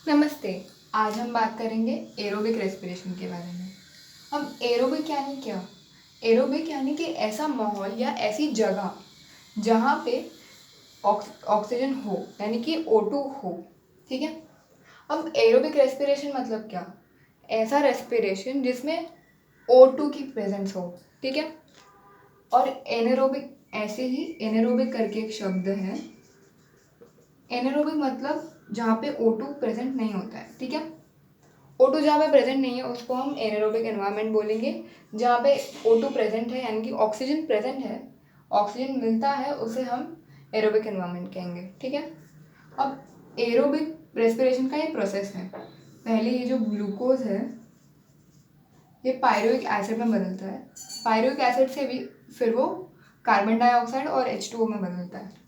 नमस्ते। आज हम बात करेंगे एरोबिक रेस्पिरेशन के बारे में। अब एरोबिक यानी क्या? एरोबिक यानी कि ऐसा माहौल या ऐसी जगह जहाँ पे ऑक्सीजन हो, यानी कि O2 हो। ठीक है। अब एरोबिक रेस्पिरेशन मतलब क्या? ऐसा रेस्पिरेशन जिसमें O2 की प्रेजेंस हो। ठीक है। और एनारोबिक ऐसे ही एनारोबिक करके एक शब्द है। एनारोबिक मतलब जहाँ पे O2 प्रेजेंट नहीं होता है। ठीक है। O2 जहाँ पे प्रेजेंट नहीं है उसको हम एनारोबिक एनवायरनमेंट बोलेंगे। जहाँ पे O2 प्रेजेंट है यानी कि ऑक्सीजन प्रेजेंट है, ऑक्सीजन मिलता है, उसे हम एरोबिक एनवायरनमेंट कहेंगे। ठीक है। अब एरोबिक रेस्पिरेशन का एक प्रोसेस है। पहले ये जो ग्लूकोज है ये पायरुविक एसिड में बदलता है। पायरुविक एसिड से भी फिर वो कार्बन डाइऑक्साइड और H2O में बदलता है।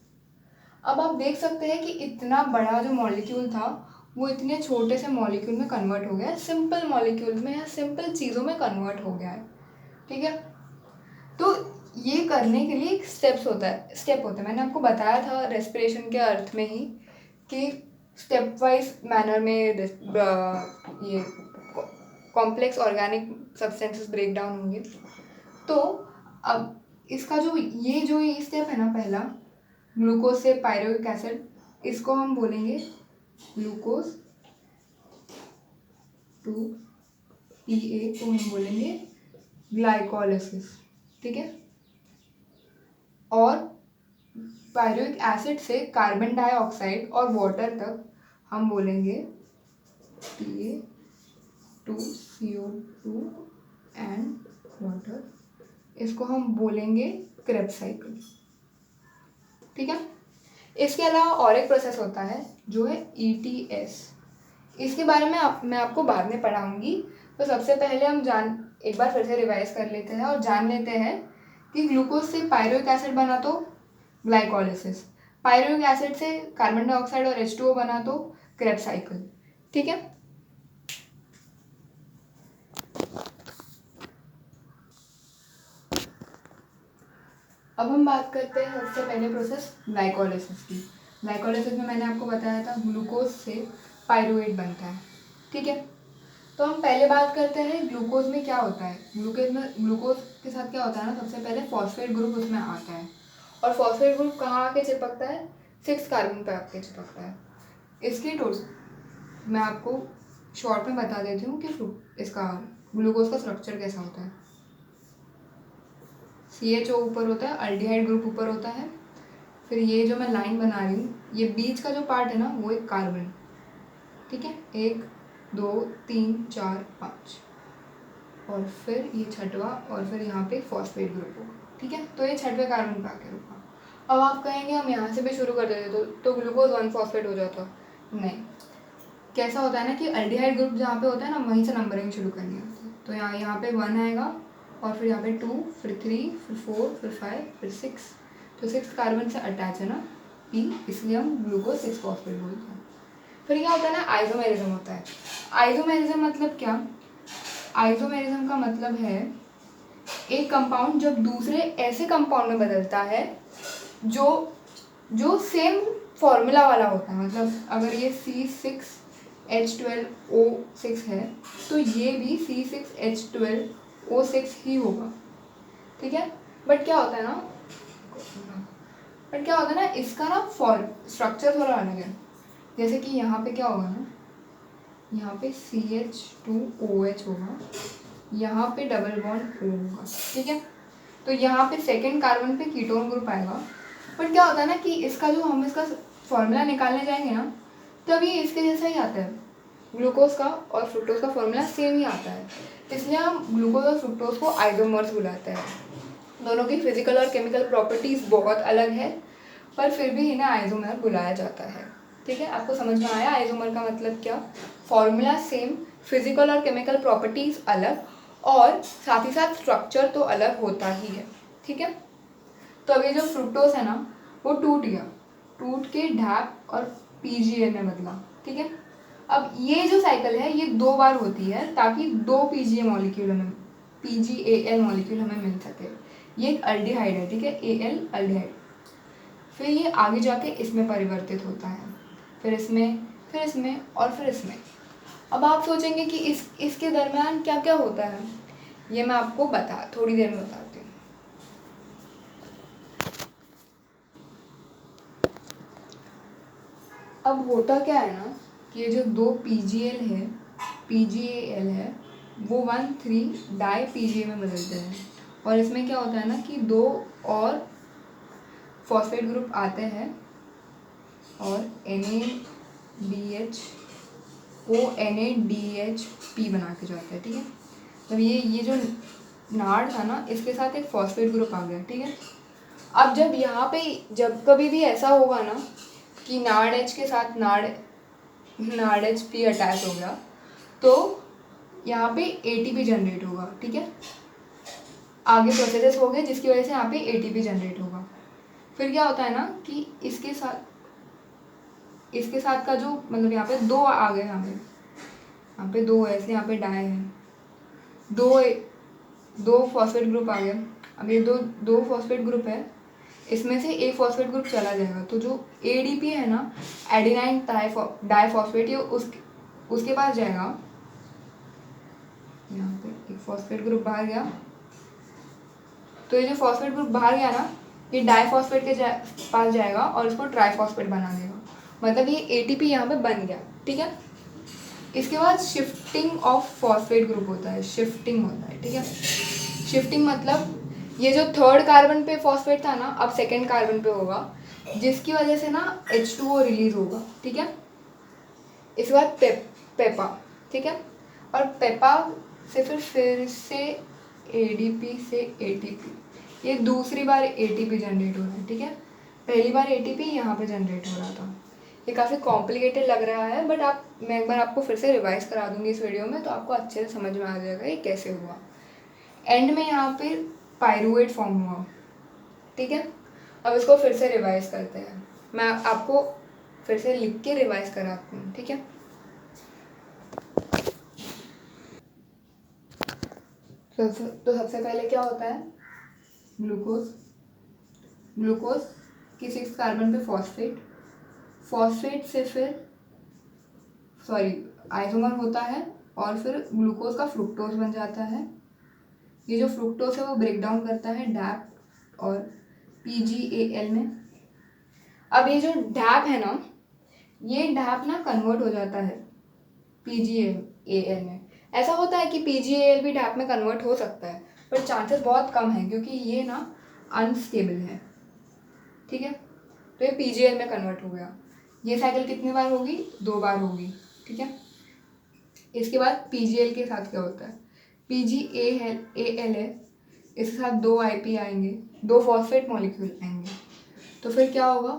अब आप देख सकते हैं कि इतना बड़ा जो मॉलिक्यूल था वो इतने छोटे से मॉलिक्यूल में कन्वर्ट हो गया है, सिंपल मॉलिक्यूल में या सिंपल चीज़ों में कन्वर्ट हो गया है। ठीक है। तो ये करने के लिए स्टेप होता है। मैंने आपको बताया था रेस्पिरेशन के अर्थ में ही कि स्टेप वाइज मैनर में ये complex organic substances break down होंगे। तो अब इसका जो ये स्टेप है ना, पहला ग्लूकोज से पायरुविक एसिड, इसको हम बोलेंगे ग्लूकोज टू PA को हम बोलेंगे ग्लाइकोलाइसिस। ठीक है। और पायरुविक एसिड से कार्बन डाइऑक्साइड और वाटर तक हम बोलेंगे Pa2CO2 एंड वाटर, इसको हम बोलेंगे क्रेब्स साइकिल। ठीक है। इसके अलावा और एक प्रोसेस होता है जो है ETS। इसके बारे में मैं आपको बाद में पढ़ाऊंगी। तो सबसे पहले हम एक बार फिर से रिवाइज कर लेते हैं और जान लेते हैं कि ग्लूकोज से पायरुविक एसिड बना तो ग्लाइकोलाइसिस, पायरुविक एसिड से कार्बन डाइऑक्साइड और H2O बना तो क्रेब्स साइकिल। ठीक है। अब हम बात करते हैं सबसे पहले प्रोसेस ग्लाइकोलाइसिस की। ग्लाइकोलाइसिस में मैंने आपको बताया था ग्लूकोज से पायरुवेट बनता है। ठीक है। तो हम पहले बात करते हैं ग्लूकोज में क्या होता है। ग्लूकोज के साथ क्या होता है ना, सबसे पहले फॉस्फेट ग्रुप उसमें आता है। और फॉस्फेट ग्रुप कहाँ आके चिपकता है? 6 कार्बन पे आके चिपकता है। इसकी मैं आपको शॉर्ट में बता देती हूँ कि इसका ग्लूकोज का स्ट्रक्चर कैसा होता है। CHO ऊपर होता है, अल्डिहाइड ग्रुप ऊपर होता है, फिर ये जो मैं लाइन बना रही हूँ ये बीच का जो पार्ट है ना वो एक कार्बन। ठीक है। 1 2 3 4 5 और फिर ये छठवा और फिर यहाँ पे फॉस्फेट ग्रुप होगा। ठीक है। तो ये छठवें कार्बन पे आके रुका। अब आप कहेंगे हम यहाँ से भी शुरू कर देते तो ग्लूकोज 1 फॉस्फेट हो जाता। नहीं, कैसा होता है ना कि अल्डिहाइड ग्रुप जहाँ पे होता है ना वहीं से नंबरिंग शुरू करनी होती है। तो यहाँ पे 1 आएगा और फिर यहाँ पे 2, फिर 3, फिर 4, फिर 5, फिर 6। तो 6 कार्बन से अटैच है ना P, इसलिए हम ग्लूकोज 6 फॉस्फेट बोलते हैं। फिर क्या होता है ना, आइसोमेरिज्म होता है। आइसोमेरिज्म मतलब क्या? आइसोमेरिज्म का मतलब है एक कंपाउंड जब दूसरे ऐसे कंपाउंड में बदलता है जो जो सेम फॉर्मूला वाला होता है। मतलब अगर ये C6H12O6 है तो ये भी C6H12O6 ही होगा। ठीक है। बट क्या होता है ना इसका ना स्ट्रक्चर थोड़ा अलग है। जैसे कि यहाँ पे क्या होगा ना, यहाँ पे CH2OH होगा, यहाँ पे डबल बॉन्ड O होगा। ठीक है। तो यहाँ पे सेकेंड कार्बन पे कीटोन ग्रुप आएगा। बट क्या होता है ना कि हम इसका फॉर्मूला निकालने जाएंगे ना तब ये इसके जैसा ही आता है। ग्लूकोज का और फ्रुक्टोज का फॉर्मूला सेम ही आता है, इसलिए हम ग्लूकोज और फ्रुक्टोज को आइसोमर्स बुलाते हैं। दोनों की फिजिकल और केमिकल प्रॉपर्टीज़ बहुत अलग है पर फिर भी इन्हें आइसोमर बुलाया जाता है। ठीक है। आपको समझ में आया आइसोमर का मतलब क्या? फॉर्मूला सेम, फिजिकल और केमिकल प्रॉपर्टीज़ अलग, और साथ ही साथ स्ट्रक्चर तो अलग होता ही है। ठीक है। तो अभी जो फ्रुक्टोज है ना वो टूट गया, टूट के ढैप और PGA में बदला। ठीक है। अब ये जो साइकिल है ये 2 बार होती है ताकि 2 PGA मॉलिक्यूल हमें PGAL मॉलिक्यूल हमें मिल सके। ये एक अल्डिहाइड है। ठीक है। AL aldehyde. फिर ये आगे जाके इसमें परिवर्तित होता है, फिर इसमें फिर इसमें और फिर इसमें। अब आप सोचेंगे कि इसके दरम्यान क्या क्या होता है, ये मैं आपको थोड़ी देर में बताती हूँ। अब होता क्या है ना कि ये जो दो PGAL है वो 1,3 डाई PGA में बदलते हैं, और इसमें क्या होता है ना कि दो और फॉस्फेट ग्रुप आते हैं और NADH को NADHP बना के जाता है, ठीक है। तो ये जो नाड़ था ना, इसके साथ एक फॉस्फेट ग्रुप आ गया, ठीक है। अब जब यहाँ पे जब कभी भी ऐसा होगा ना कि नाड़ H के साथ नाड़ HP अटैच हो गया, तो यहाँ पे ATP जनरेट होगा, ठीक है। आगे प्रोसेसेस हो गए जिसकी वजह से यहाँ पे ATP जनरेट होगा। फिर क्या होता है ना कि इसके साथ का जो मतलब यहाँ पे दो आ गए, यहाँ पे दो है इसलिए यहाँ पे डाई है, दो फॉस्फेट ग्रुप आ गए। अब ये दो फॉस्फेट ग्रुप है, इसमें से एक फॉस्फेट ग्रुप चला जाएगा, तो जो ADP है ना, एडिनाइन डाइफॉस्फेट, ये उसके पास जाएगा। यहाँ पे एक फॉस्फेट ग्रुप बाहर गया, तो ये जो फॉस्फेट ग्रुप बाहर गया ना, ये डाइफॉस्फेट के पास जाएगा और इसको ट्राइफॉस्फेट बना देगा, मतलब ये ATP यहाँ पे बन गया, ठीक है। इसके बाद शिफ्टिंग ऑफ फॉस्फेट ग्रुप होता है, शिफ्टिंग होता है, ठीक है। शिफ्टिंग मतलब ये जो थर्ड कार्बन पे फॉस्फेट था ना, अब सेकेंड कार्बन पे होगा, जिसकी वजह से ना H2O रिलीज होगा, ठीक है। इसके बाद पेपा, ठीक है। और पेपा से फिर से ADP से ATP, ये दूसरी बार ATP जनरेट हो रहा है, ठीक है। पहली बार ATP यहाँ पे जनरेट हो रहा था। ये काफ़ी कॉम्प्लिकेटेड लग रहा है, बट मैं एक बार आपको फिर से रिवाइज करा दूंगी इस वीडियो में, तो आपको अच्छे से समझ में आ जाएगा ये कैसे हुआ। एंड में यहाँ पे पायरुवेट फॉर्म हुआ, ठीक है। अब इसको फिर से रिवाइज करते हैं, मैं आपको फिर से लिख के रिवाइज कराती हूँ, ठीक है। तो सबसे पहले क्या होता है, ग्लूकोज की 6 कार्बन पे फॉस्फेट से फिर आइसोमर होता है, और फिर ग्लूकोज का फ्रुक्टोज बन जाता है। ये जो फ्रुक्टोज है वो ब्रेक डाउन करता है डैप और PGAL में। अब ये जो डैप है ना, ये डैप ना कन्वर्ट हो जाता है PGAL में। ऐसा होता है कि PGAL भी डैप में कन्वर्ट हो सकता है, पर चांसेस बहुत कम है क्योंकि ये ना अनस्टेबल है, ठीक है। तो ये PGAL में कन्वर्ट हो गया। ये साइकिल कितनी बार होगी, 2 बार होगी, ठीक है। इसके बाद PGL के साथ क्या होता है, PGAL है, इसके साथ 2 IP आएंगे, 2 फॉस्फेट मॉलिक्यूल आएंगे, तो फिर क्या होगा,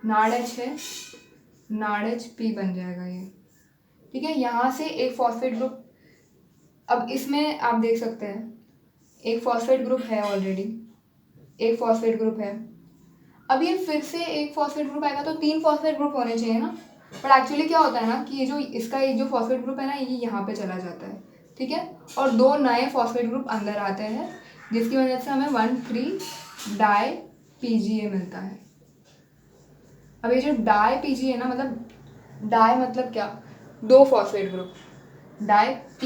नाड़ H है, नाड़ HP बन जाएगा ये, ठीक है। यहाँ से एक फॉस्फेट ग्रुप, अब इसमें आप देख सकते हैं एक फॉस्फेट ग्रुप है ऑलरेडी, एक फॉस्फेट ग्रुप है। अब ये फिर से एक फॉस्फेट ग्रुप आएगा, तो 3 फॉस्फेट ग्रुप होने चाहिए ना, पर एक्चुअली क्या होता है ना कि ये जो इसका एक जो फॉस्फेट ग्रुप है ना, ये यहाँ पे चला जाता है, ठीक है। और 2 नए फॉस्फेट ग्रुप अंदर आते हैं, जिसकी वजह से हमें 1,3 डाई PGA मिलता है। अब ये जो डाई PGA ना, मतलब डाई मतलब क्या, 2 फॉस्फेट ग्रुप, डाई P,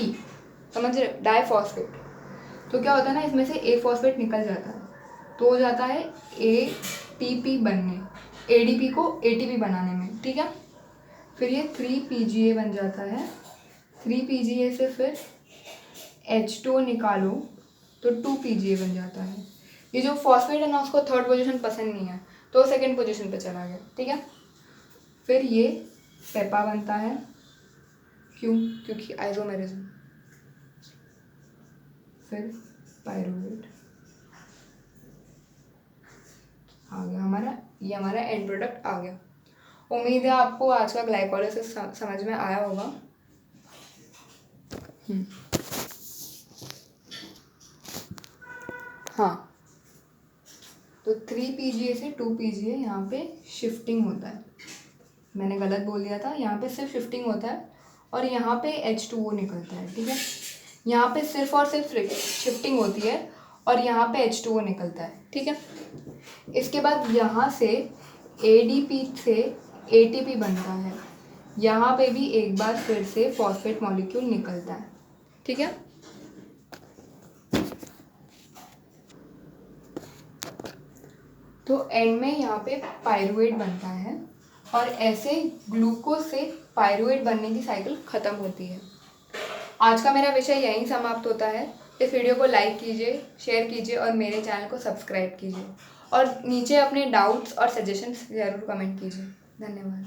समझ रहे, डाई फॉस्फेट। तो क्या होता है ना, इसमें से एक फॉस्फेट निकल जाता है, तो हो जाता है ATP बनने, ADP को ATP बनाने में, ठीक है। फिर ये 3 PGA बन जाता है, 3 PGA से फिर H2O निकालो तो 2 PGA बन जाता है। ये जो फॉस्फेट है ना, उसको थर्ड पोजीशन पसंद नहीं है, तो सेकंड पोजीशन पे चला गया, ठीक है। फिर ये पेपा बनता है, क्योंकि आइसोमेरिज्म। फिर पायरुवेट आ गया हमारा, ये हमारा एंड प्रोडक्ट आ गया। उम्मीद है आपको आज का ग्लाइकोलाइसिस समझ में आया होगा। हाँ, तो 3 PGA से 2 PGA यहाँ पे शिफ्टिंग होता है, मैंने गलत बोल दिया था, यहाँ पे सिर्फ शिफ्टिंग होता है और यहाँ पे H2O निकलता है, ठीक है। यहाँ पे सिर्फ और सिर्फ शिफ्टिंग होती है और यहाँ पे H2O निकलता है, ठीक है। इसके बाद यहाँ से ADP से ATP बनता है, यहाँ पे भी एक बार फिर से फॉस्फेट मॉलिक्यूल निकलता है। ठीक है, तो एंड में यहाँ पे पायरुवेट बनता है और ऐसे ग्लूकोज से पायरुवेट बनने की साइकिल ख़त्म होती है। आज का मेरा विषय यहीं समाप्त होता है। इस वीडियो को लाइक कीजिए, शेयर कीजिए और मेरे चैनल को सब्सक्राइब कीजिए और नीचे अपने डाउट्स और सजेशंस ज़रूर कमेंट कीजिए। धन्यवाद।